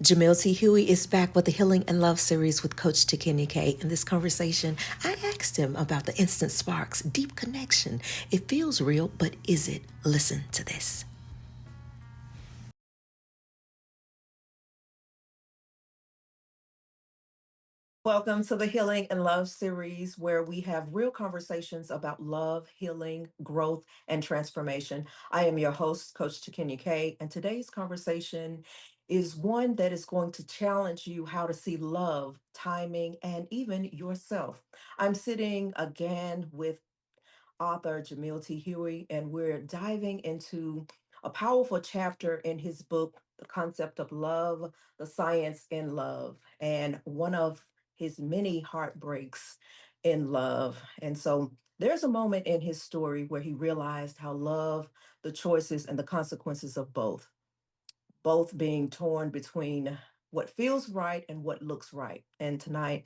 Jamil T. Huie is back with the Healing and Love series with Coach Takini K. In this conversation, I asked him about the instant sparks, deep connection. It feels real, but is it? Listen to this. Welcome to the Healing and Love series, where we have real conversations about love, healing, growth, and transformation. I am your host, Coach Takini K, and today's conversation is one that is going to challenge you how to see love, timing, and even yourself. I'm sitting again with author Jamil T. Huie, and we're diving into a powerful chapter in his book, The Concept of Love, The Science in Love, and one of his many heartbreaks in love. And so there's a moment in his story where he realized how love, the choices, and the consequences of both being torn between what feels right and what looks right. And tonight,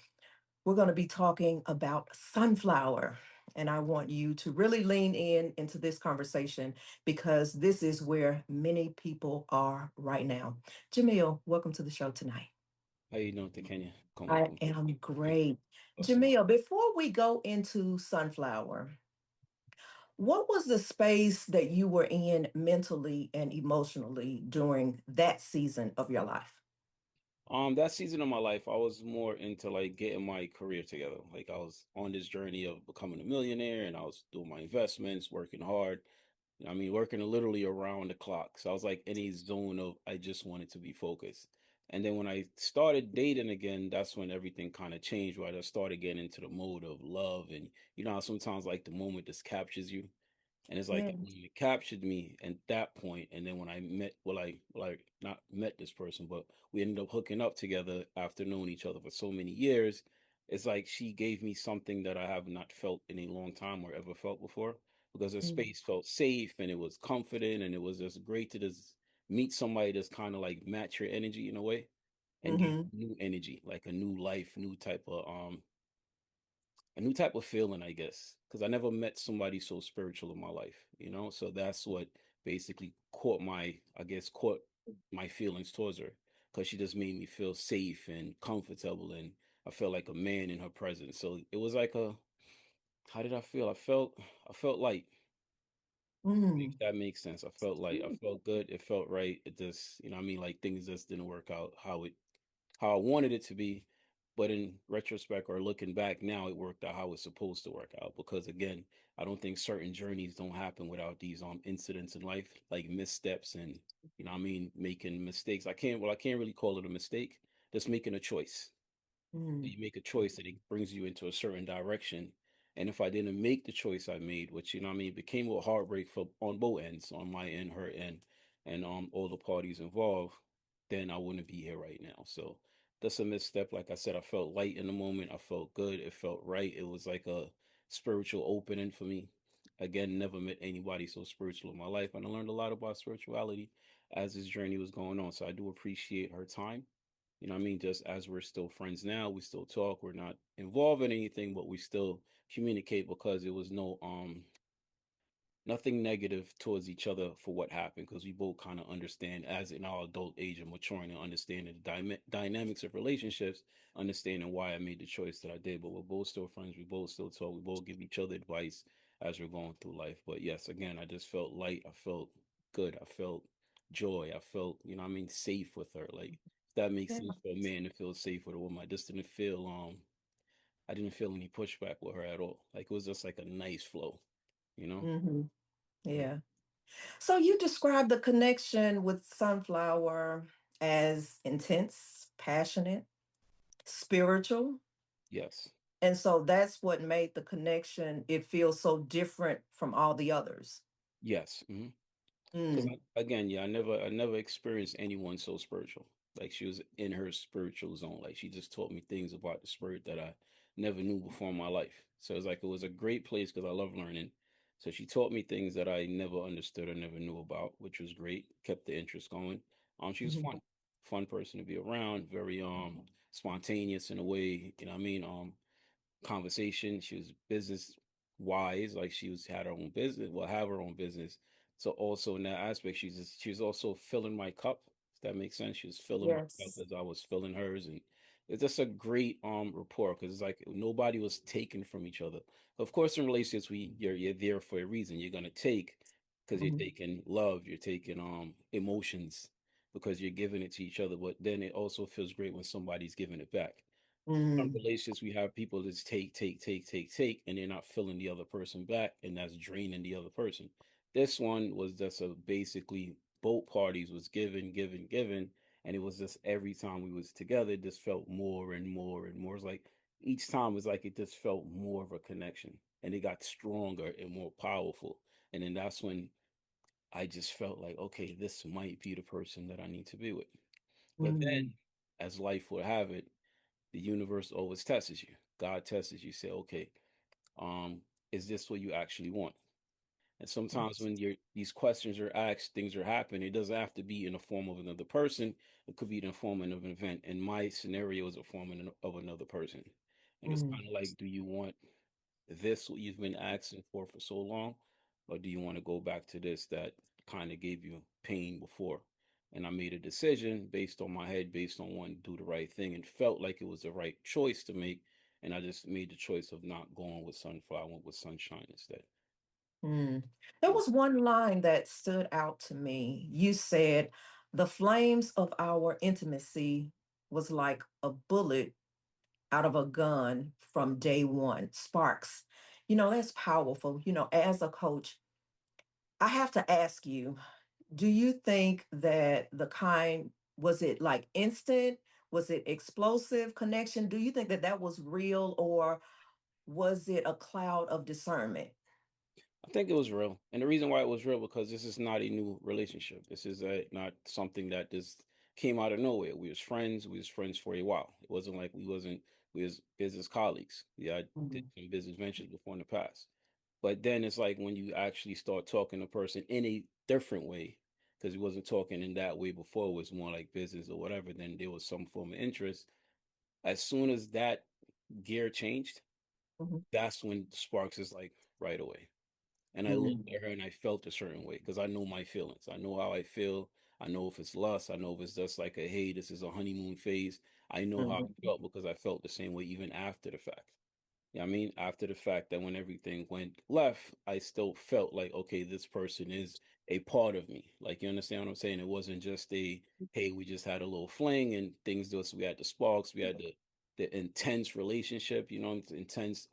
we're going to be talking about sunflower. And I want you to really lean in into this conversation because this is where many people are right now. Jamil, welcome to the show tonight. How you doing, Kenya? I am great. Awesome. Jamil, before we go into sunflower, what was the space that you were in mentally and emotionally during that season of your life? That season of my life, I was more into like getting my career together. Like I was on this journey of becoming a millionaire, and I was doing my investments, working hard. I mean, working literally around the clock. So I was like in a zone of I just wanted to be focused. And then when I started dating again, that's when everything kind of changed. Right, I started getting into the mode of love, and you know how sometimes like the moment just captures you. And it's like Yeah. it captured me at that point. And then when I met, well, I not met this person, but we ended up hooking up together after knowing each other for so many years. It's like she gave me something that I have not felt in a long time or ever felt before, because the space felt safe and it was confident and it was just great to just meet somebody that's kind of like match your energy in a way and give Mm-hmm. new energy, like a new life, a new type of feeling, I guess, because I never met somebody so spiritual in my life, you know? So that's what basically caught my feelings towards her, because she just made me feel safe and comfortable, and I felt like a man in her presence. So it was like how did I feel? I felt light, if Mm. that makes sense. I felt light. I felt good. It felt right. It just, you know what I mean? Like things just didn't work out how I wanted it to be. But in retrospect or looking back now, it worked out how it's supposed to work out. Because again, I don't think certain journeys don't happen without these incidents in life, like missteps and you know what I mean, making mistakes. I can't really call it a mistake. Just making a choice. Mm. You make a choice that it brings you into a certain direction. And if I didn't make the choice I made, which you know what I mean, became a heartbreak for on both ends, on my end, her end, and all the parties involved, then I wouldn't be here right now. So that's a misstep. Like I said, I felt light in the moment. I felt good. It felt right. It was like a spiritual opening for me. Again, never met anybody so spiritual in my life, and I learned a lot about spirituality as this journey was going on. So I do appreciate her time, you know what I mean? Just as we're still friends now, we still talk. We're not involved in anything, but we still communicate because it was nothing negative towards each other for what happened, because we both kind of understand as in our adult age and maturing and understanding the dynamics of relationships, understanding why I made the choice that I did. But we're both still friends. We both still talk. We both give each other advice as we're going through life. But yes, again, I just felt light. I felt good. I felt joy. I felt, you know what I mean, safe with her. Like if that makes Yeah. sense for a man to feel safe with a woman. I just didn't feel I didn't feel any pushback with her at all. Like it was just like a nice flow, you know? Mm-hmm. Yeah. Yeah. So you describe the connection with Sunflower as intense, passionate, spiritual. Yes. And so that's what made the connection, it feels so different from all the others. Yes. Because Mm. again, yeah, I never experienced anyone so spiritual. Like she was in her spiritual zone. Like she just taught me things about the spirit that I never knew before in my life. So it's like it was a great place because I love learning. So she taught me things that I never understood or never knew about, which was great. Kept the interest going. She was Mhm. fun person to be around. Very spontaneous in a way. You know what I mean? Conversation. She was business wise, like she was had her own business, well, have her own business. So also in that aspect, she was also filling my cup. If that makes sense. She was filling my cup Yes. as I was filling hers, and it's just a great rapport because it's like nobody was taken from each other. Of course, in relationships, you're there for a reason. You're gonna take because you're Mhm. taking love, you're taking emotions because you're giving it to each other. But then it also feels great when somebody's giving it back. Some Mm, relationships we have people just take, and they're not filling the other person back, and that's draining the other person. This one was just a basically both parties was given, and it was just every time we was together, it just felt more and more and more. It's like each time was like it just felt more of a connection, and it got stronger and more powerful. And then that's when I just felt like, okay, this might be the person that I need to be with. But mm, then, as life would have it, the universe always tests you. God tests you. Say, okay, um, is this what you actually want? And sometimes yes. when these questions are asked, things are happening. It doesn't have to be in the form of another person. It could be in the form of an event. And my scenario is a form of another person. And it's kind Mm, of like, do you want this what you've been asking for so long, or do you want to go back to this that kind of gave you pain before? And I made a decision based on my head, based on wanting to do the right thing, and felt like it was the right choice to make. And I just made the choice of not going with Sunflower. I went with Sunshine instead. mm. There was one line that stood out to me. You said, the flames of our intimacy was like a bullet out of a gun from day one, sparks. That's powerful. As a coach, I have to ask you, do you think that was it like instant? Was it explosive connection? Do you think that that was real, or was it a cloud of discernment? I think it was real, and the reason why it was real because this is not a new relationship. This is not something that just came out of nowhere. We was friends. We was friends for a while. It wasn't like we was business colleagues. Yeah, I did Mhm, some business ventures before in the past. But then it's like when you actually start talking to a person in a different way, because he wasn't talking in that way before. It was more like business or whatever. Then there was some form of interest. As soon as that gear changed, mhm, that's when sparks is like right away. And I looked mhm, at her and I felt a certain way because I know my feelings. I know how I feel. I know if it's lust. I know if it's just like a, hey, this is a honeymoon phase. I know how I mhm, felt because I felt the same way even after the fact. Yeah, I mean, after the fact that when everything went left, I still felt like, okay, this person is a part of me. Like, you understand what I'm saying? It wasn't just a, hey, we just had a little fling and things just, we had the sparks, we had the intense relationship, intense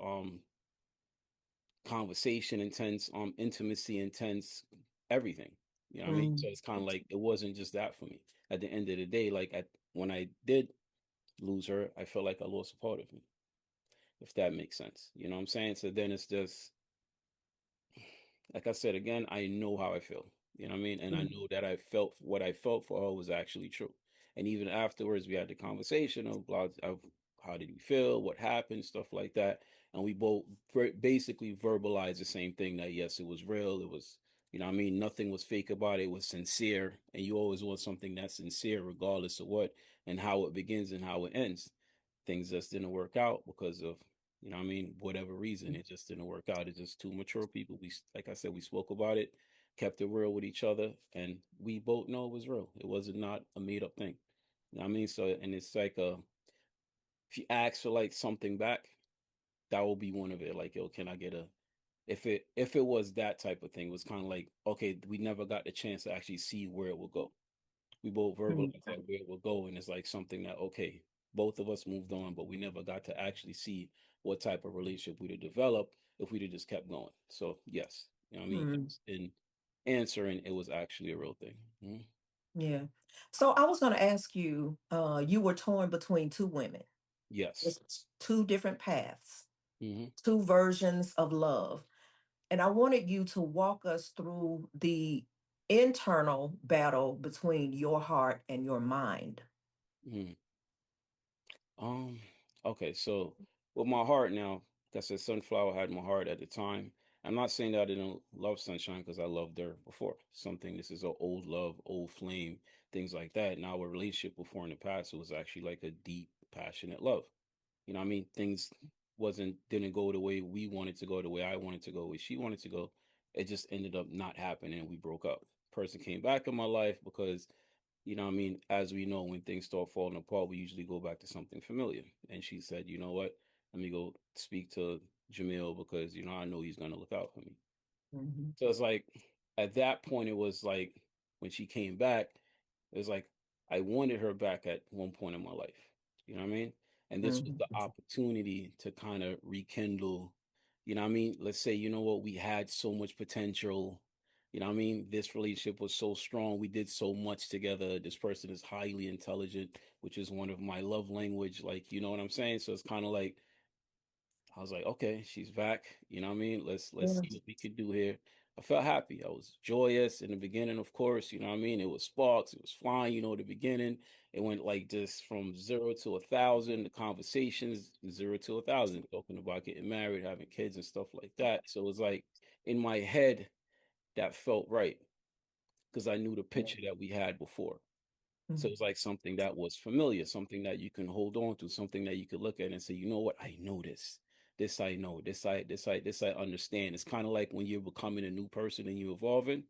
conversation, intense intimacy, intense everything. You know what I mean? So mhm, it's kind of like it wasn't just that for me. At the end of the day, like when I did lose her, I felt like I lost a part of me, if that makes sense. You know what I'm saying? So then it's just like I said again, I know how I feel. You know what I mean? And I mhm, know that I felt what I felt for her was actually true. And even afterwards, we had the conversation of how did we feel, what happened, stuff like that. And we both basically verbalized the same thing that yes, it was real. It was, you know what I mean? Nothing was fake about it. It was sincere. And you always want something that's sincere, regardless of what and how it begins and how it ends. Things just didn't work out because of what I mean, whatever reason, it just didn't work out. It's just two mature people. Like I said, we spoke about it, kept it real with each other, and we both know it was real. It wasn't not a made up thing. You know what I mean? So, and it's like, if you ask for like something back, that will be one of it. Like, yo, can I get a, if it was that type of thing, it was kind of like, okay, we never got the chance to actually see where it would go. We both mhm, verbalized that where it would go, and it's like something that okay, both of us moved on, but we never got to actually see what type of relationship we'd have developed if we'd have just kept going. So yes, you know what I mean. mhm. Yes, in answering, it was actually a real thing. Mhm. Yeah. So I was going to ask you, you were torn between two women. Yes. It's two different paths, Hmm. two versions of love. And I wanted you to walk us through the internal battle between your heart and your mind. Hmm. Um. Okay. So with my heart now, like I said, Sunflower had my heart at the time. I'm not saying that I didn't love Sunshine because I loved her before. Something this is an old love, old flame, things like that. Now a relationship before in the past, it was actually like a deep, passionate love. You know what I mean? Things didn't go the way we wanted to go, the way I wanted to go, the way she wanted to go. It just ended up not happening and we broke up. Person came back in my life because you know what I mean, as we know, when things start falling apart, we usually go back to something familiar. And she said, you know what? Let me go speak to Jamil because, I know he's gonna look out for me. Mhm. So it's like at that point, it was like when she came back, it was like I wanted her back at one point in my life. You know what I mean? And this was the Mhm. opportunity to kind of rekindle, you know what I mean? Let's say, you know what, we had so much potential. You know what I mean? This relationship was so strong. We did so much together. This person is highly intelligent, which is one of my love language. Like, you know what I'm saying? So it's kind of like I was like, okay, she's back. You know what I mean? Let's see Yes. what we could do here. I felt happy. I was joyous in the beginning, of course. You know what I mean? It was sparks. It was flying. The beginning. It went like just from 0 to 1,000. The conversations 0 to 1,000, talking about getting married, having kids, and stuff like that. So it was like in my head that felt right because I knew the picture that we had before. So Mhm. it's like something that was familiar, something that you can hold on to, something that you could look at and say, you know what, I know this. This I know. This I understand. It's kind of like when you're becoming a new person and you're evolving,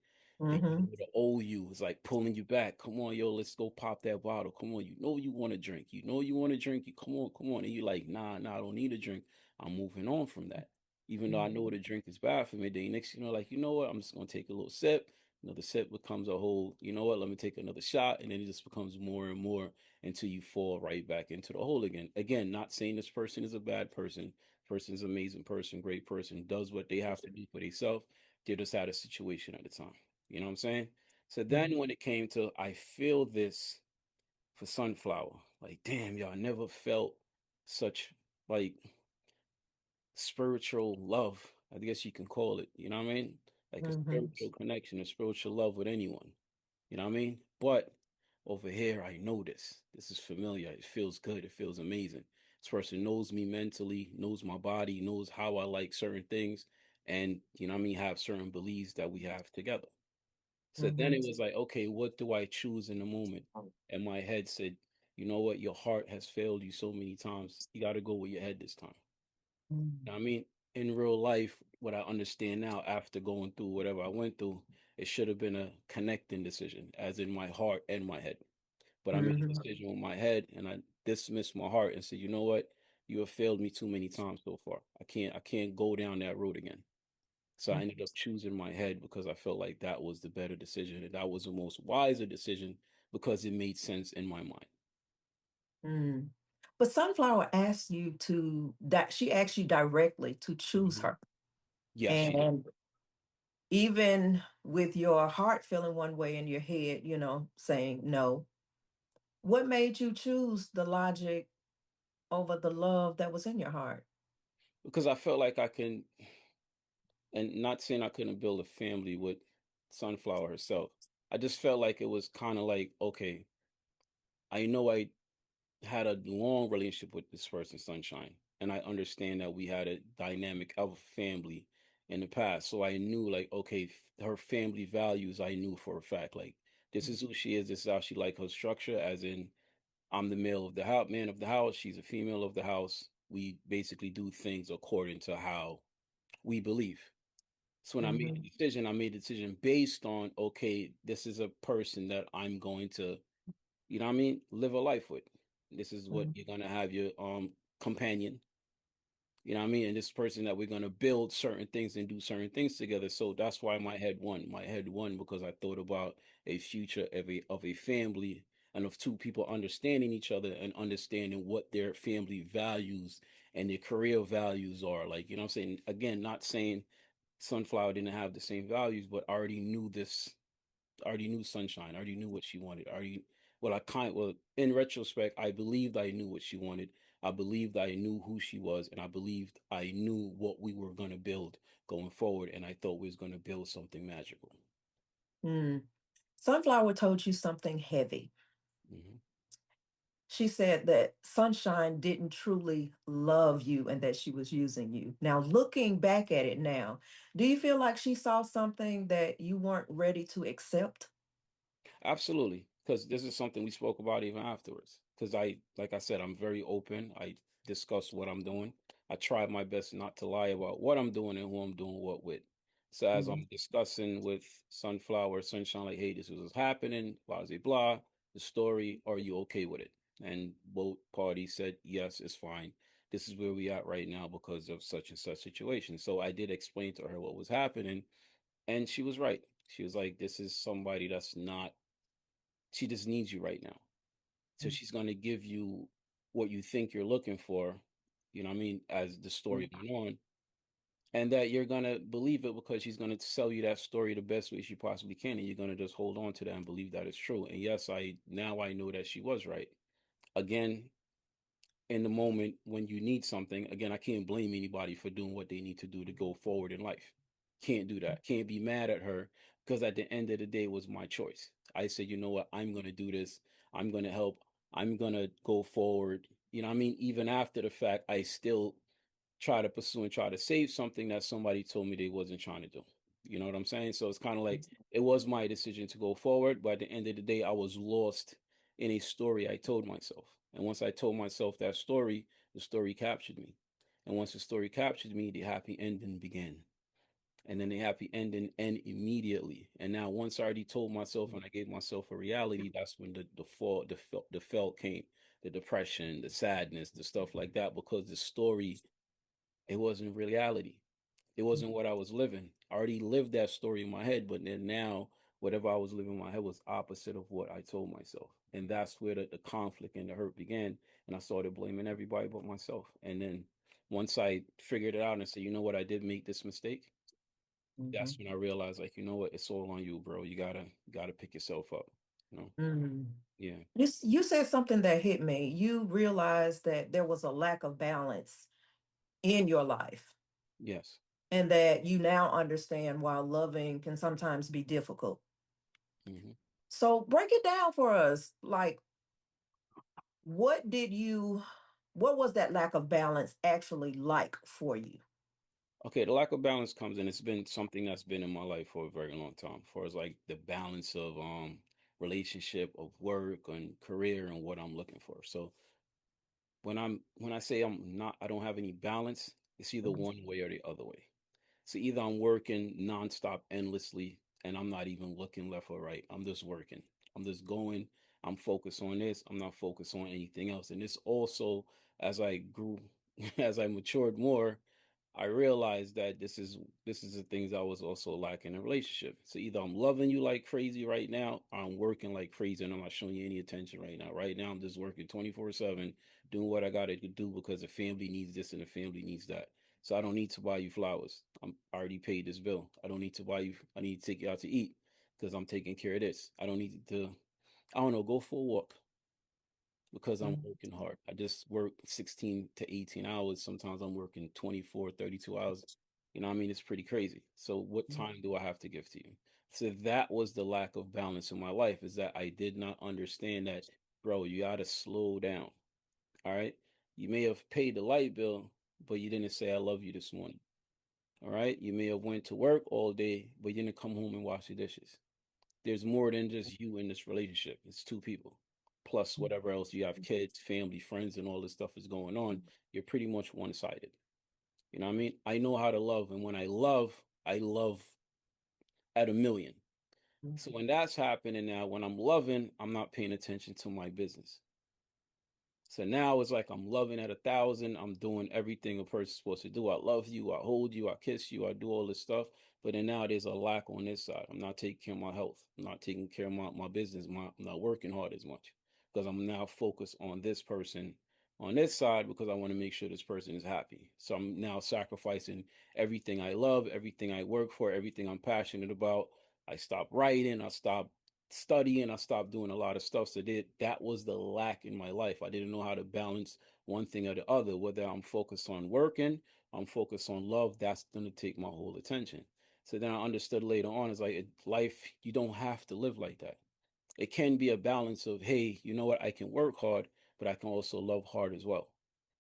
and Mhm. the old you is like pulling you back. Come on, yo, let's go pop that bottle. Come on, you know you want to drink. You know you want to drink. You come on. And you're like, nah, I don't need a drink. I'm moving on from that. Even though I know the drink is bad for me, then next like, you know what, I'm just gonna take a little sip. Another sip becomes a whole, you know what, let me take another shot. And then it just becomes more and more until you fall right back into the hole again. Again, not saying this person is a bad person. Person's an amazing person, great person, does what they have to do for themselves. They're just out of situation at the time. You know what I'm saying? So then Mhm. when it came to, I feel this for Sunflower, like, damn, y'all never felt such like spiritual love, I guess you can call it. You know what I mean? Like a Mhm. spiritual connection, a spiritual love with anyone. You know what I mean? But over here, I know this. This is familiar. It feels good. It feels amazing. This person knows me mentally, knows my body, knows how I like certain things, and you know what I mean, have certain beliefs that we have together. So then Mhm. it was like, okay, what do I choose in the moment? And my head said, you know what? Your heart has failed you so many times. You got to go with your head this time. Mhm. I mean, in real life, what I understand now after going through whatever I went through, it should have been a connecting decision, as in my heart and my head. But I made a Mhm. decision with my head and I dismissed my heart and said, you know what? You have failed me too many times so far. I can't go down that road again. So I ended up choosing my head because I felt like that was the better decision and that was the most wiser decision because it made sense in my mind. Mm. But Sunflower asked you to that she asked you directly to choose Mhm. her. Yes, she did. And even with your heart feeling one way and your head, saying no, what made you choose the logic over the love that was in your heart? Because I felt like I can. And not saying I couldn't build a family with Sunflower herself. I just felt like it was kind of like, okay, I know I had a long relationship with this person, Sunshine, and I understand that we had a dynamic of a family in the past. So I knew, like, okay, her family values, I knew for a fact, like, this is who she is, this is how she like her structure, as in, I'm the male of the house, man of the house, she's a female of the house. We basically do things according to how we believe. So when Mhm. I made a decision based on, okay, this is a person that I'm going to, you know what I mean, live a life with. This is what Mhm. you're gonna have your companion, you know what I mean, and this person that we're gonna build certain things and do certain things together. So that's why my head won. My head won because I thought about a future of a family and of two people understanding each other and understanding what their family values and their career values are. Like, you know what I'm saying? Again, not saying Sunflower didn't have the same values, but I already knew this. I already knew Sunshine. I already knew what she wanted. I already, well, in retrospect, I believed I knew what she wanted. I believed I knew who she was, and I believed I knew what we were going to build going forward. And I thought we was going to build something magical. Mm. Sunflower told you something heavy. Hmm. She said that Sunshine didn't truly love you and that she was using you. Now, looking back at it now, do you feel like she saw something that you weren't ready to accept? Absolutely, because this is something we spoke about even afterwards. Because like I said, I'm very open. I discuss what I'm doing. I try my best not to lie about what I'm doing and who I'm doing what with. So as Mhm. I'm discussing with Sunflower, Sunshine, like, hey, this was happening, blah, blah, blah. the story? Are you okay with it? And both parties said, yes, it's fine. This is where we at right now because of such and such situation. So I did explain to her what was happening, and she was right. She was like, this is somebody that's not, she just needs you right now. So she's going to give you what you think you're looking for, you know what I mean, as the story went on, and that you're going to believe it because she's going to sell you that story the best way she possibly can, and you're going to just hold on to that and believe that it's true. And yes, I know that she was right. Again, in the moment when you need something, again, I can't blame anybody for doing what they need to do to go forward in life. Can't do that. Can't be mad at her because at the end of the day, it was my choice. I said, you know what? I'm going to do this. I'm going to help. I'm going to go forward. You know what I mean? Even after the fact, I still try to pursue and try to save something that somebody told me they wasn't trying to do. You know what I'm saying? So it's kind of like it was my decision to go forward, but at the end of the day, I was lost in a story I told myself. And once I told myself that story, the story captured me. And once the story captured me, the happy ending began. And then the happy ending end immediately. And now once I already told myself and I gave myself a reality, that's when the fall, the fell came, the depression, the sadness, the stuff like that, because the story, it wasn't reality. It wasn't what I was living. I already lived that story in my head, but then now whatever I was living in my head was opposite of what I told myself. And that's where the conflict and the hurt began. And I started blaming everybody but myself. And then once I figured it out and said, you know what, I did make this mistake, that's Mhm. when I realized, like, you know what, it's all on you, bro. You gotta pick yourself up. You know? Mhm. Yeah. You said something that hit me. You realized that there was a lack of balance in your life, Yes. and that you now understand why loving can sometimes be difficult. Hmm. So break it down for us. Like, what did you, what was that lack of balance actually like for you? Okay, the lack of balance comes in. It's been something that's been in my life for a very long time. For as like the balance of relationship, of work and career and what I'm looking for. So when I say I don't have any balance, it's either one way or the other way. So either I'm working nonstop endlessly and I'm not even looking left or right. I'm just working. I'm just going. I'm focused on this. I'm not focused on anything else. And this also, as I grew, as I matured more, I realized that this is the things I was also lacking in a relationship. So either I'm loving you like crazy right now, or I'm working like crazy and I'm not showing you any attention right now. Right now I'm just working 24/7, doing what I gotta do because the family needs this and the family needs that. So I don't need to buy you flowers. I already paid this bill. I don't need to buy you, I need to take you out to eat because I'm taking care of this. I don't need to, I don't know, go for a walk because I'm Mhm. working hard. I just work 16 to 18 hours. Sometimes I'm working 24, 32 hours. You know what I mean? It's pretty crazy. So what time do I have to give to you? So that was the lack of balance in my life, is that I did not understand that, bro, you got to slow down. All right? You may have paid the light bill, but you didn't say I love you this morning. All right? You may have went to work all day, but you didn't come home and wash the dishes. There's more than just you in this relationship. It's two people. Plus whatever else you have, kids, family, friends, and all this stuff is going on. You're pretty much one-sided. You know what I mean? I know how to love, and when I love at a million. So when that's happening now, when I'm loving, I'm not paying attention to my business. So now it's like I'm loving at 1,000. I'm doing everything a person's supposed to do. I love you. I hold you. I kiss you. I do all this stuff. But then now there's a lack on this side. I'm not taking care of my health. I'm not taking care of my business. I'm not working hard as much because I'm now focused on this person on this side because I want to make sure this person is happy. So I'm now sacrificing everything I love, everything I work for, everything I'm passionate about. I stopped writing. I stopped studying. I stopped doing a lot of stuff. So that was the lack in my life. I didn't know how to balance one thing or the other. Whether I'm focused on working, I'm focused on love, that's going to take my whole attention. So then I understood later on, is like life, you don't have to live like that. It can be a balance of, hey, you know what, I can work hard, but I can also love hard as well.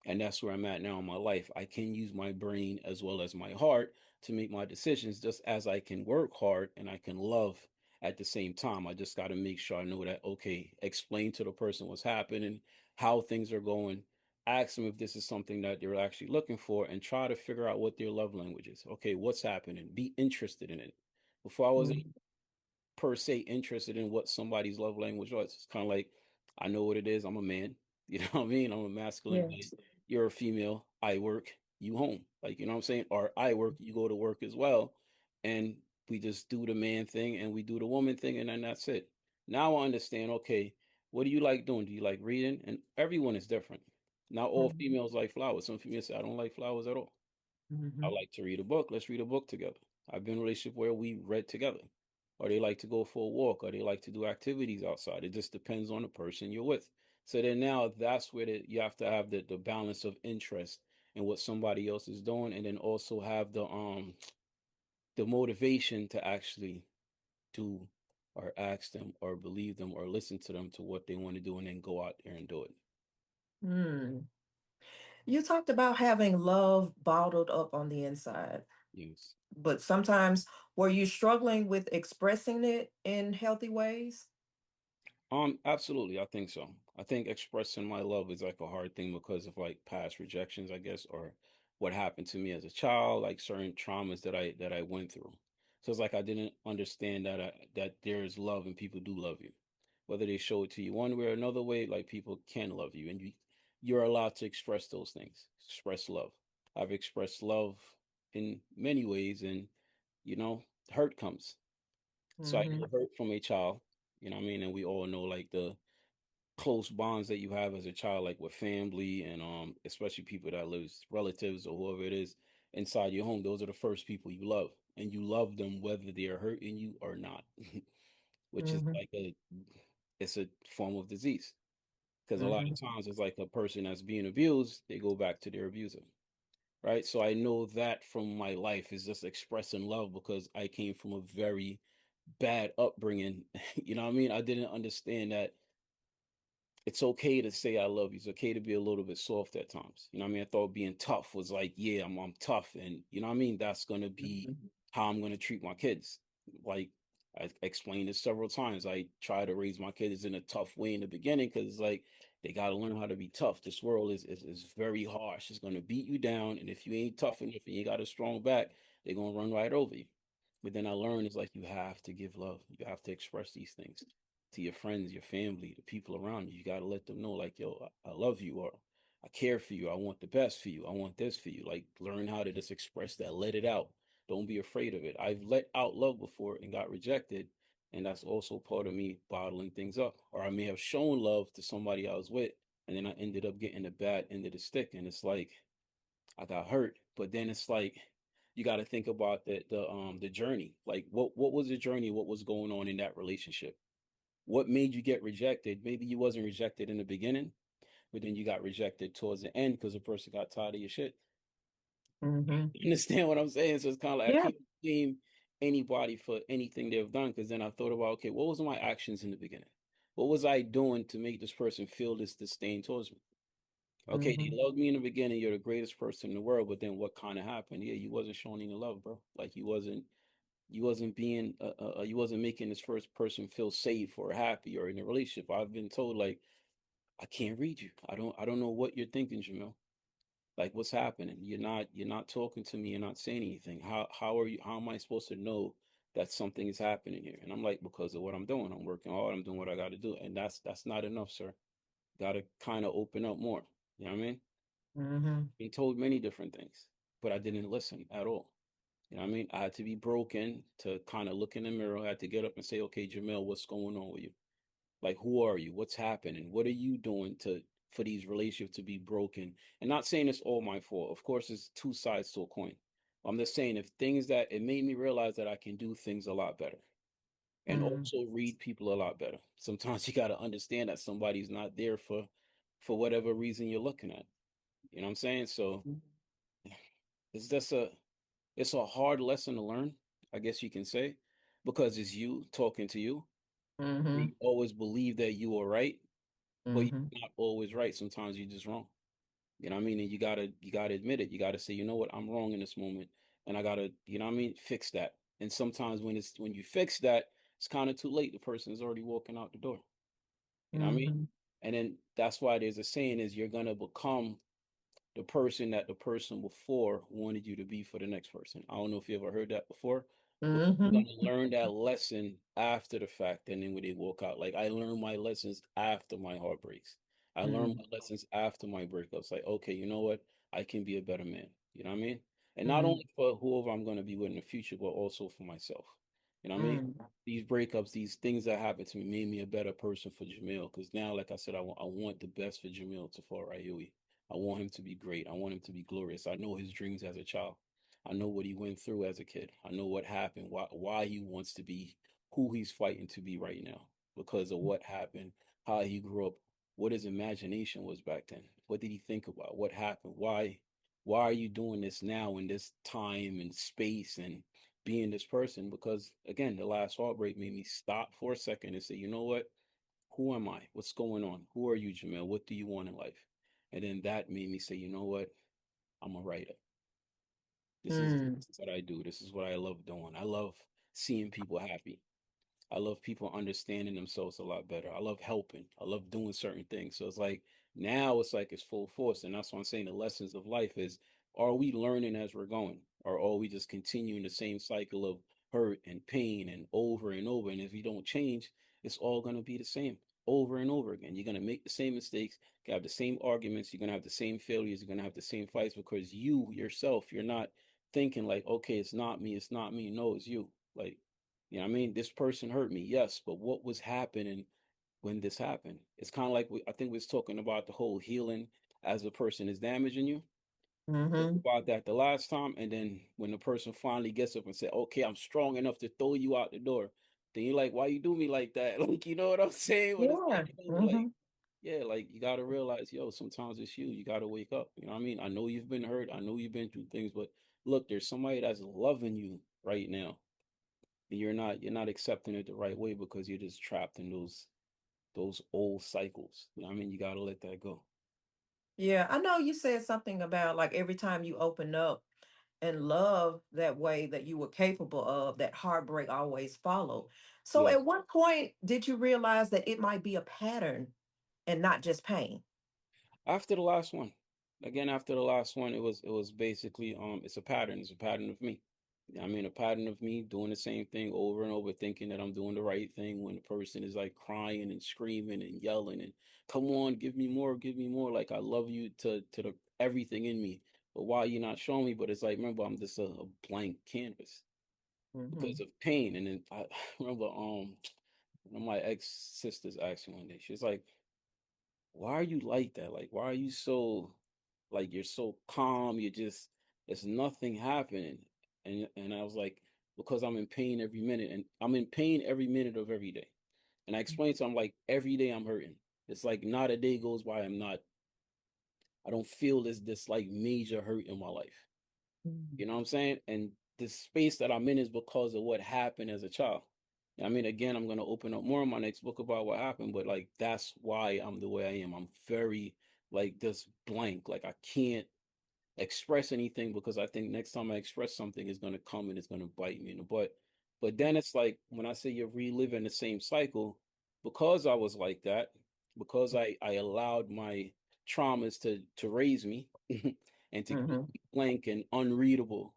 And that's where I'm at now in my life. I can use my brain as well as my heart to make my decisions, just as I can work hard and I can love at the same time. I just got to make sure I know that, okay, explain to the person what's happening, how things are going, ask them if this is something that they're actually looking for, and try to figure out what their love language is. Okay, what's happening? Be interested in it. Before I wasn't, Mhm. per se interested in what somebody's love language was. It's kind of like, I know what it is. I'm a man. You know what I mean? I'm a masculine man. Yes. You're a female. I work. You home. Like, you know what I'm saying? Or I work. You go to work as well. And we just do the man thing and we do the woman thing, and then that's it. Now I understand, okay, what do you like doing? Do you like reading? And everyone is different. Not all Mhm. females like flowers. Some females say, I don't like flowers at all. I Mhm. like to read a book. Let's read a book together. I've been in a relationship where we read together. Or they like to go for a walk, or they like to do activities outside. It just depends on the person you're with. So then now that's where you have to have the balance of interest in what somebody else is doing, and then also have the motivation to actually do or ask them or believe them or listen to them to what they want to do and then go out there and do it. Mm. You talked about having love bottled up on the inside, Yes. but sometimes were you struggling with expressing it in healthy ways? Absolutely, I think so. I think expressing my love is like a hard thing because of like past rejections, I guess, or what happened to me as a child, like certain traumas that I went through. So it's like I didn't understand that there is love and people do love you. Whether they show it to you one way or another way, like people can love you and you're allowed to express those things. Express love. I've expressed love in many ways, and you know, hurt comes. So I Mhm. know hurt from a child, you know what I mean? And we all know like the close bonds that you have as a child, like with family and especially people that lives relatives or whoever it is inside your home. Those are the first people you love. And you love them whether they are hurting you or not. Which is Mhm. like it's a form of disease. Because a lot of Mhm. times it's like a person that's being abused, they go back to their abuser. Right. So I know that from my life is just expressing love because I came from a very bad upbringing. You know what I mean? I didn't understand that it's okay to say I love you. It's okay to be a little bit soft at times. You know what I mean? I thought being tough was like, yeah, I'm tough. And you know what I mean? That's gonna be Mhm. how I'm gonna treat my kids. Like I explained this several times. I try to raise my kids in a tough way in the beginning because it's like they gotta learn how to be tough. This world is very harsh. It's gonna beat you down. And if you ain't tough enough and you got a strong back, they're gonna run right over you. But then I learned it's like you have to give love. You have to express these things to your friends, your family, the people around you. You got to let them know, like, yo, I love you, or I care for you. I want the best for you. I want this for you. Like, learn how to just express that. Let it out. Don't be afraid of it. I've let out love before and got rejected. And that's also part of me bottling things up. Or I may have shown love to somebody I was with, and then I ended up getting the bad end of the stick. And it's like, I got hurt. But then it's like, you got to think about the journey. Like, what was the journey? What was going on in that relationship? What made you get rejected? Maybe you wasn't rejected in the beginning, but then you got rejected towards the end because the person got tired of your shit. Mhm. You understand what I'm saying? So it's kind of like I Yeah. can't blame anybody for anything they've done because then I thought about, okay, what was my actions in the beginning? What was I doing to make this person feel this disdain towards me? Okay, they Mhm. loved me in the beginning. You're the greatest person in the world, but then what kind of happened? Yeah, you wasn't showing any love, bro. Like you wasn't being you wasn't making this first person feel safe or happy or in a relationship. I've been told like I can't read you. I don't know what you're thinking, Jamil. Like what's happening? You're not talking to me, you're not saying anything. How am I supposed to know that something is happening here? And I'm like, because of what I'm doing. I'm working hard, I'm doing what I gotta do. And that's not enough, sir. Gotta kind of open up more. You know what I mean? Mhm. Been told many different things, but I didn't listen at all. You know what I mean? I had to be broken to kind of look in the mirror. I had to get up and say, okay, Jamil, what's going on with you? Like, who are you? What's happening? What are you doing to for these relationships to be broken? And not saying it's all my fault. Of course, it's two sides to a coin. I'm just saying if things that it made me realize that I can do things a lot better and Mhm. also read people a lot better. Sometimes you got to understand that somebody's not there for whatever reason you're looking at. You know what I'm saying? So it's just a hard lesson to learn, I guess you can say, because it's you talking to you. You Mhm. always believe that you are right, but Mhm. you're not always right. Sometimes you're just wrong. You know what I mean? And you gotta admit it. You gotta say, you know what, I'm wrong in this moment. And I gotta, you know what I mean, fix that. And sometimes when you fix that, it's kind of too late. The person is already walking out the door. You know what I mean? Mhm. And then that's why there's a saying is you're gonna become the person that the person before wanted you to be for the next person. I don't know if you ever heard that before, because I'm Mm-hmm. gonna learn that lesson after the fact, and then when they walk out, like I learned my lessons after my heartbreaks. I learned my lessons after my breakups. Like, okay, you know what? I can be a better man. You know what I mean? And not Mm-hmm. only for whoever I'm gonna be with in the future, but also for myself. You know what I mean? These breakups, these things that happened to me made me a better person for Jamil. Because now, like I said, I want the best for Jamil to fall right, Huie. I want him to be great. I want him to be glorious. I know his dreams as a child. I know what he went through as a kid. I know what happened, why he wants to be who he's fighting to be right now because of what happened, how he grew up, what his imagination was back then. What did he think about? What happened? Why are you doing this now in this time and space and being this person? Because again, the last heartbreak made me stop for a second and say, you know what? Who am I? What's going on? Who are you, Jamil? What do you want in life? And then that made me say, you know what? I'm a writer. This is Mm-hmm. this is what I do. This is what I love doing. I love seeing people happy. I love people understanding themselves a lot better. I love helping. I love doing certain things. So it's like now it's like it's full force. And that's what I'm saying. The lessons of life is, are we learning as we're going? Or are we just continuing the same cycle of hurt and pain and over and over? And if you don't change, it's all gonna be the same over and over again. You're gonna make the same mistakes, you have the same arguments, you're gonna have the same failures, you're gonna have the same fights because you yourself, you're not thinking like, okay, it's not me, it's not me. No, it's you. Like, you know what I mean? This person hurt me, yes, but what was happening when this happened? It's kind of like I think we was talking about the whole healing as a person is damaging you. Spoke Mm-hmm. about that the last time, and then when the person finally gets up and say, "Okay, I'm strong enough to throw you out the door," then you're like, "Why you do me like that?" Like, you know what I'm saying? But it's like, Yeah. like, Mm-hmm. yeah, like you gotta realize, yo, sometimes it's you. You gotta wake up. You know what I mean? I know you've been hurt. I know you've been through things, but look, there's somebody that's loving you right now, and you're not accepting it the right way because you're just trapped in those old cycles. You know what I mean? You gotta let that go. Yeah, I know you said something about like every time you open up and love that way that you were capable of, that heartbreak always followed. So Yeah. at what point did you realize that it might be a pattern and not just pain? After the last one, again, after the last one, it was basically it's a pattern. It's a pattern of me. I mean, a pattern of me doing the same thing over and over, thinking that I'm doing the right thing when the person is like crying and screaming and yelling and come on, give me more, give me more. Like I love you to the everything in me. But why you not showing me? But it's like remember, I'm just a blank canvas Mm-hmm. because of pain. And then I remember one of my ex sisters asked me one day, she was like, why are you like that? Like, why are you so, like, you're so calm? You're just, there's nothing happening. And I was like, because I'm in pain every minute, and I'm in pain every minute of every day. And I explained to him, like, every day I'm hurting. It's like not a day goes by I don't feel this like major hurt in my life. You know what I'm saying? And the space that I'm in is because of what happened as a child. I mean, again, I'm gonna open up more in my next book about what happened, but like that's why I'm the way I am. I'm very like just blank. Like I can't express anything because I think next time I express something is gonna come and it's gonna bite me in the butt. But then it's like when I say you're reliving the same cycle, because I was like that, because I allowed my traumas to raise me and to keep Mm-hmm. me blank and unreadable,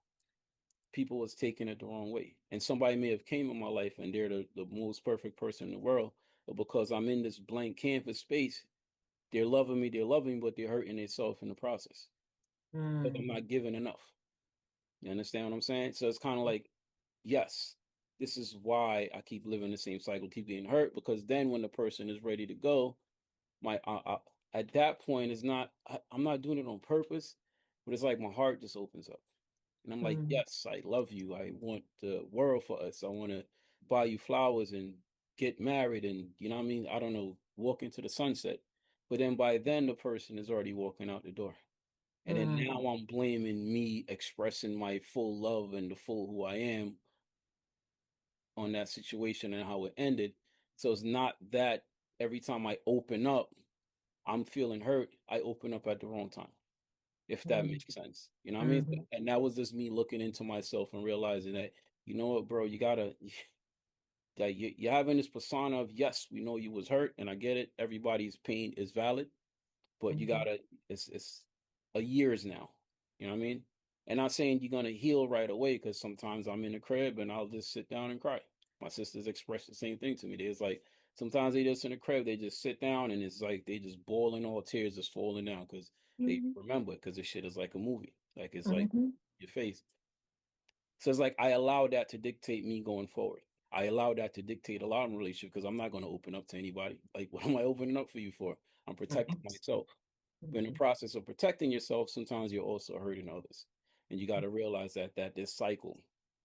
people was taking it the wrong way. And somebody may have came in my life and they're the most perfect person in the world, but because I'm in this blank canvas space, they're loving me, but they're hurting themselves in the process because I'm Mm-hmm. not giving enough. You understand what I'm saying? So it's kind of like, yes, this is why I keep living the same cycle, keep getting hurt, because then when the person is ready to go, my at that point is not I'm not doing it on purpose, but it's like my heart just opens up. And I'm like, Mm-hmm. yes, I love you. I want the world for us. I want to buy you flowers and get married and, you know what I mean? I don't know, walk into the sunset. But then by then, the person is already walking out the door. And then now I'm blaming me expressing my full love and the full who I am on that situation and how it ended. So it's not that every time I open up, I'm feeling hurt. I open up at the wrong time, if that makes sense. You know what I mean? Mm-hmm. And that was just me looking into myself and realizing that, you know what, bro, you gotta that you're having this persona of yes, we know you was hurt, and I get it. Everybody's pain is valid, but you Mm-hmm. gotta it's a years now. You know what I mean? And not saying you're gonna heal right away, because sometimes I'm in the crib and I'll just sit down and cry. My sisters express the same thing to me. There's like sometimes they just in the crib, they just sit down and it's like they just bawling, all tears just falling down because they Mhm. remember, because this shit is like a movie. Like it's like Mhm. your face. So it's like I allow that to dictate me going forward. I allow that to dictate a lot in relationship because I'm not going to open up to anybody. Like, what am I opening up for you for? I'm protecting Mhm. myself. But in the process of protecting yourself, sometimes you're also hurting others. And you got to realize that this cycle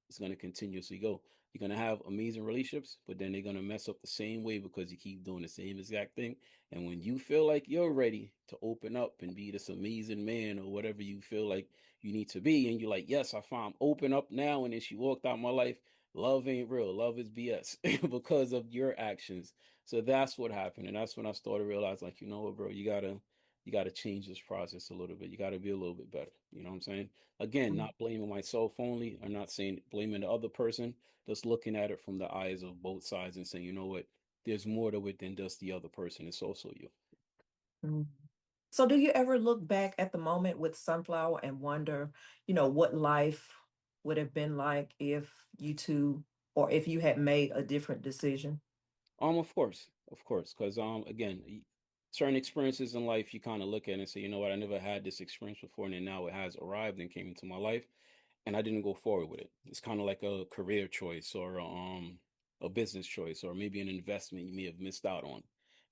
is going to continuously go. You're going to have amazing relationships, but then they're going to mess up the same way because you keep doing the same exact thing. And when you feel like you're ready to open up and be this amazing man or whatever you feel like you need to be, and you're like, yes, I found open up now. And then she walked out my life. Love ain't real. Love is BS because of your actions. So that's what happened. And that's when I started to realize, like, you know what, bro, you gotta change this process a little bit. You gotta be a little bit better. You know what I'm saying? Again, Mhm. not blaming myself only. I'm not saying blaming the other person. Just looking at it from the eyes of both sides and saying, you know what? There's more to it than just the other person. It's also you. Mhm. So, do you ever look back at the moment with Sunflower and wonder, what life would have been like if you two, or if you had made a different decision? Of course, because again, certain experiences in life you kind of look at and say, you know what, I never had this experience before, and then now it has arrived and came into my life, and I didn't go forward with it. It's kind of like a career choice or a business choice or maybe an investment you may have missed out on.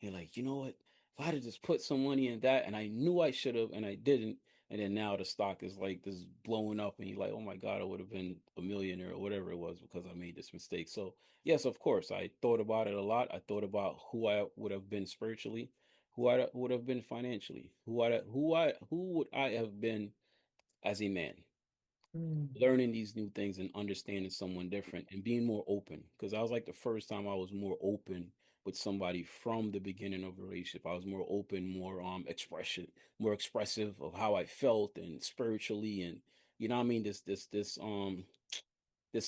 You're like, you know what? If I had just put some money in that and I knew I should have and I didn't, and then now the stock is like this blowing up and you're like, oh my God, I would have been a millionaire or whatever it was because I made this mistake. So yes, of course, I thought about it a lot. I thought about who I would have been spiritually, who I would have been financially, who would I have been as a man, Mm. learning these new things and understanding someone different and being more open, because I was like the first time I was more open with somebody from the beginning of the relationship. I was more open, more expression, more expressive of how I felt and spiritually, and you know what I mean, this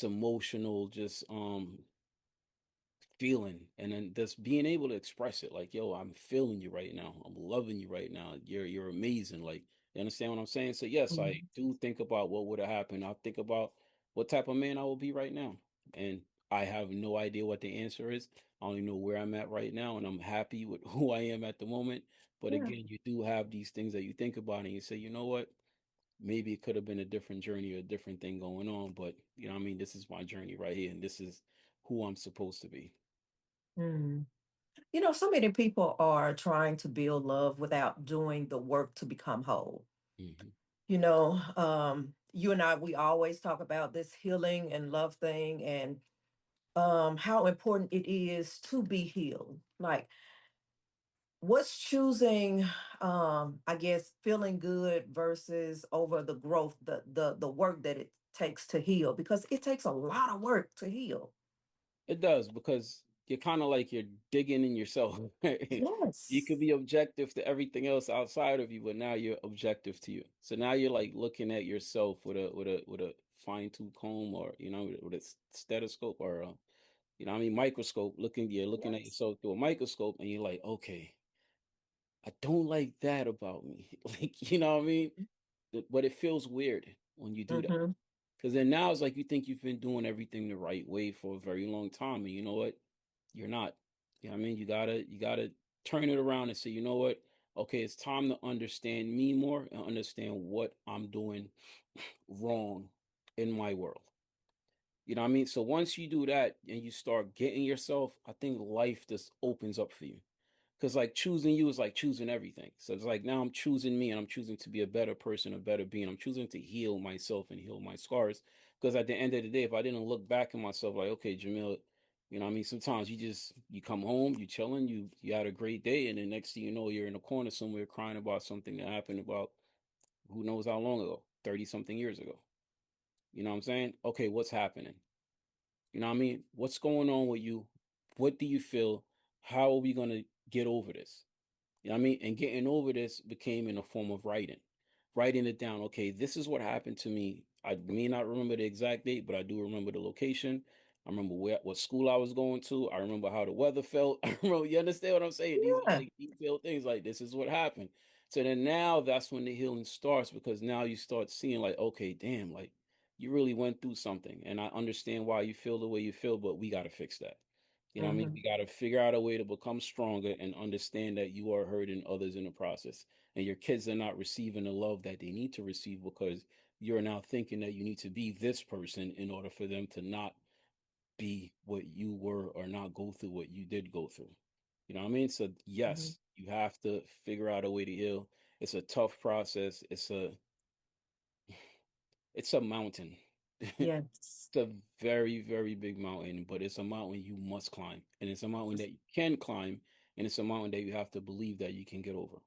emotional just feeling, and then just being able to express it like, yo, I'm feeling you right now, I'm loving you right now, you're amazing, like, you understand what I'm saying? So yes, I Mhm. do think about what would have happened. I think about what type of man I will be right now, and I have no idea what the answer is. I only know where I'm at right now, and I'm happy with who I am at the moment. But Yeah. again, you do have these things that you think about and you say, you know what, maybe it could have been a different journey or a different thing going on, but you know what I mean, this is my journey right here, and this is who I'm supposed to be. Mm. So many people are trying to build love without doing the work to become whole. Mhm. You and I, we always talk about this healing and love thing, and how important it is to be healed. Like, what's choosing, I guess, feeling good versus over the growth, the work that it takes to heal, because it takes a lot of work to heal. It does, because you're kind of like you're digging in yourself. You could Yes. be objective to everything else outside of you, but now you're objective to you. So now you're like looking at yourself with a fine tooth comb, or you know, with a stethoscope, or you know what I mean, microscope. You're looking at Yes. yourself through a microscope, and you're like, okay, I don't like that about me. Like, you know what I mean? But it feels weird when you do that. Mm-hmm. Because then now it's like you think you've been doing everything the right way for a very long time, and you know what? You're not. You know what I mean? You gotta turn it around and say, you know what? Okay, it's time to understand me more and understand what I'm doing wrong in my world. You know what I mean? So once you do that and you start getting yourself, I think life just opens up for you. Because like choosing you is like choosing everything. So it's like now I'm choosing me and I'm choosing to be a better person, a better being. I'm choosing to heal myself and heal my scars. Because at the end of the day, if I didn't look back at myself like, okay, Jamil, you know what I mean? Sometimes you come home, you chilling, you had a great day, and then next thing you know, you're in a corner somewhere crying about something that happened about who knows how long ago, 30 something years ago. You know what I'm saying? Okay, what's happening? You know what I mean? What's going on with you? What do you feel? How are we gonna get over this? You know what I mean? And getting over this became in a form of writing, writing it down. Okay, this is what happened to me. I may not remember the exact date, but I do remember the location. I remember what school I was going to. I remember how the weather felt. I remember, you understand what I'm saying? These are Yeah. like detailed things. Like this is what happened. So then now that's when the healing starts because now you start seeing like, okay, damn, like you really went through something. And I understand why you feel the way you feel, but we got to fix that. You know what I mean? Mm-hmm. We got to figure out a way to become stronger and understand that you are hurting others in the process. And your kids are not receiving the love that they need to receive because you're now thinking that you need to be this person in order for them to not be what you were or not go through what you did go through. You know what I mean? So Mm-hmm. yes, you have to figure out a way to heal. It's a tough process. It's a mountain. It's Yes. a very, very big mountain, but it's a mountain you must climb. And it's a mountain that you can climb, and it's a mountain that you have to believe that you can get over.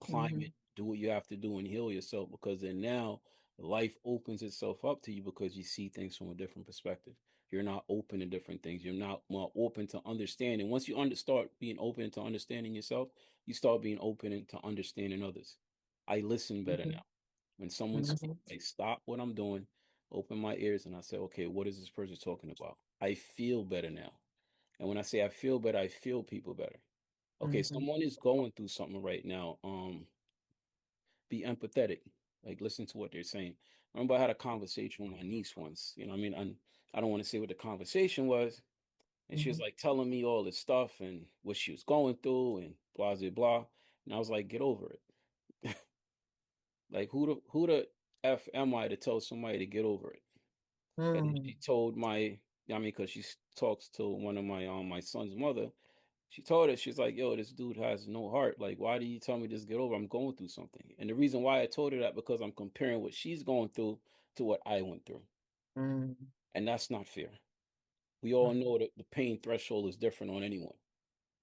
Climb Mm-hmm. it, do what you have to do and heal yourself because then now life opens itself up to you because you see things from a different perspective. You're not open to different things. You're not more open to understanding. Once you start being open to understanding yourself, you start being open to understanding others. I listen better Mm-hmm. now. When someone speaks, Mm-hmm. I stop what I'm doing, open my ears, and I say, okay, what is this person talking about? I feel better now. And when I say I feel better, I feel people better. Okay, Mm-hmm. someone is going through something right now. Be empathetic. Like listen to what they're saying. I remember I had a conversation with my niece once. You know, what I mean, I don't want to say what the conversation was, and she was Mm-hmm. like telling me all this stuff and what she was going through and blah blah blah. And I was like, get over it. Like who the f am I to tell somebody to get over it? And then Mm-hmm. she told I mean, because she talks to one of my son's mother. She told her, she's like, yo, this dude has no heart. Like, why do you tell me just get over? I'm going through something. And the reason why I told her that because I'm comparing what she's going through to what I went through. Mm-hmm. And that's not fair. We all know that the pain threshold is different on anyone.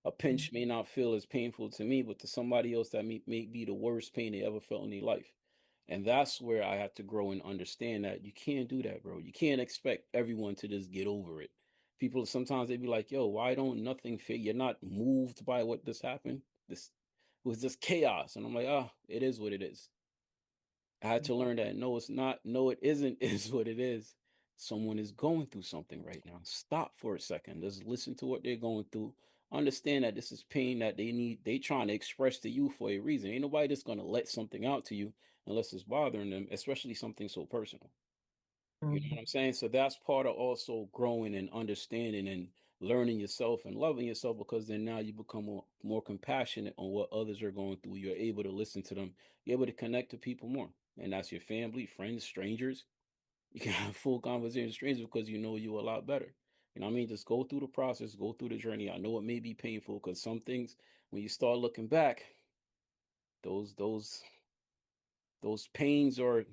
A pinch may not feel as painful to me, but to somebody else that may be the worst pain they ever felt in their life. And that's where I have to grow and understand that you can't do that, bro. You can't expect everyone to just get over it. People sometimes they be like, yo, why don't nothing fit? You're not moved by what this happened. This was just chaos. And I'm like, ah, it is what it is. I had to learn that no, it's not, no, it isn't, is what it is. Someone is going through something right now. Stop for a second. Just listen to what they're going through. Understand that this is pain that they trying to express to you for a reason. Ain't nobody just gonna let something out to you unless it's bothering them, especially something so personal. You know Mm-hmm. what I'm saying? So that's part of also growing and understanding and learning yourself and loving yourself because then now you become more compassionate on what others are going through. You're able to listen to them. You're able to connect to people more. And that's your family, friends, strangers. You can have full conversation with strangers because you know you a lot better. You know what I mean? Just go through the process, go through the journey. I know it may be painful because some things, when you start looking back, those those those pains are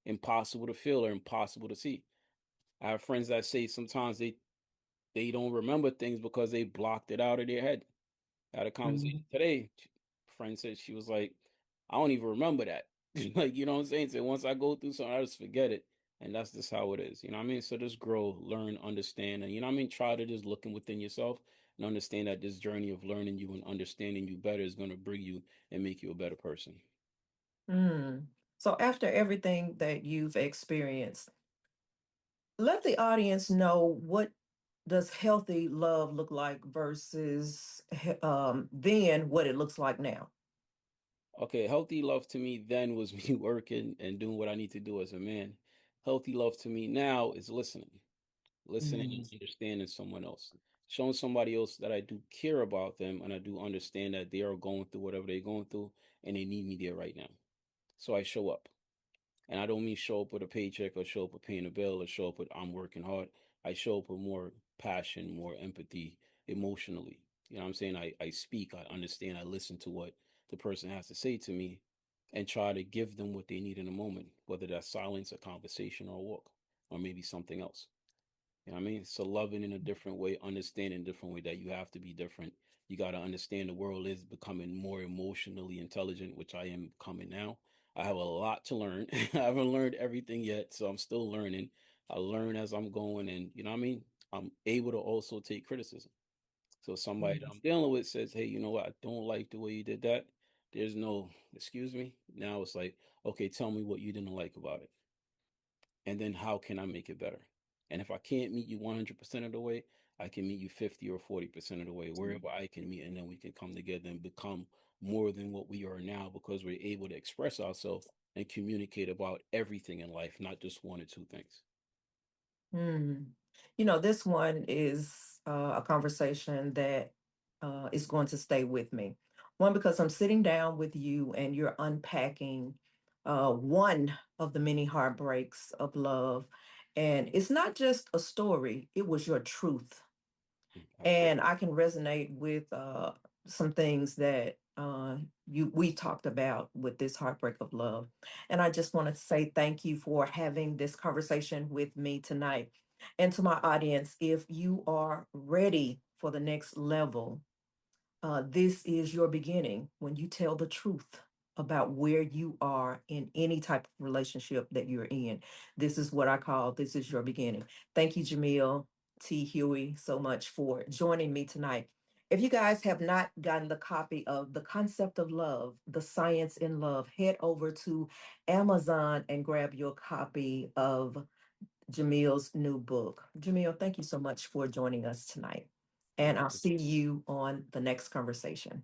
impossible to feel or impossible to see. I have friends that say sometimes they don't remember things because they blocked it out of their head. I had a Mm-hmm. conversation today. Friend said she was like, I don't even remember that. Like, you know what I'm saying? So once I go through something, I just forget it. And that's just how it is. You know what I mean? So just grow, learn, understand. And you know what I mean? Try to just looking within yourself and understand that this journey of learning you and understanding you better is going to bring you and make you a better person. Mm. So after everything that you've experienced, let the audience know what does healthy love look like versus then what it looks like now. Okay, healthy love to me then was me working and doing what I need to do as a man. Healthy love to me now is listening. Listening and Mm-hmm. understanding someone else, showing somebody else that I do care about them and I do understand that they are going through whatever they're going through and they need me there right now. So I show up. And I don't mean show up with a paycheck or show up with paying a bill or show up with I'm working hard. I show up with more passion, more empathy emotionally. You know what I'm saying? I speak, I understand, I listen to what the person has to say to me and try to give them what they need in a moment, whether that's silence, a conversation, or a walk, or maybe something else. You know what I mean? So loving in a different way, understanding a different way that you have to be different. You got to understand the world is becoming more emotionally intelligent, which I am becoming now. I have a lot to learn. I haven't learned everything yet, so I'm still learning. I learn as I'm going, and you know what I mean? I'm able to also take criticism. So somebody that I'm dealing with says, "Hey, you know what? I don't like the way you did that." There's no excuse me. Now it's like, okay, tell me what you didn't like about it and then how can I make it better? And if I can't meet you 100% of the way, I can meet you 50 or 40% of the way, wherever I can meet, and then we can come together and become more than what we are now because we're able to express ourselves and communicate about everything in life, not just one or two things. Hmm. You know, this one is a conversation that is going to stay with me. One, because I'm sitting down with you and you're unpacking one of the many heartbreaks of love. And it's not just a story, it was your truth. And Absolutely. I can resonate with some things that we talked about with this heartbreak of love. And I just want to say thank you for having this conversation with me tonight. And to my audience, if you are ready for the next level, this is your beginning when you tell the truth about where you are in any type of relationship that you're in. This is what I call this is your beginning. Thank you, Jamil T. Huie, so much for joining me tonight. If you guys have not gotten the copy of The Concept of Love, The Science in Love, head over to Amazon and grab your copy of Jamil's new book. Jamil, thank you so much for joining us tonight. All And right. I'll see you on the next conversation.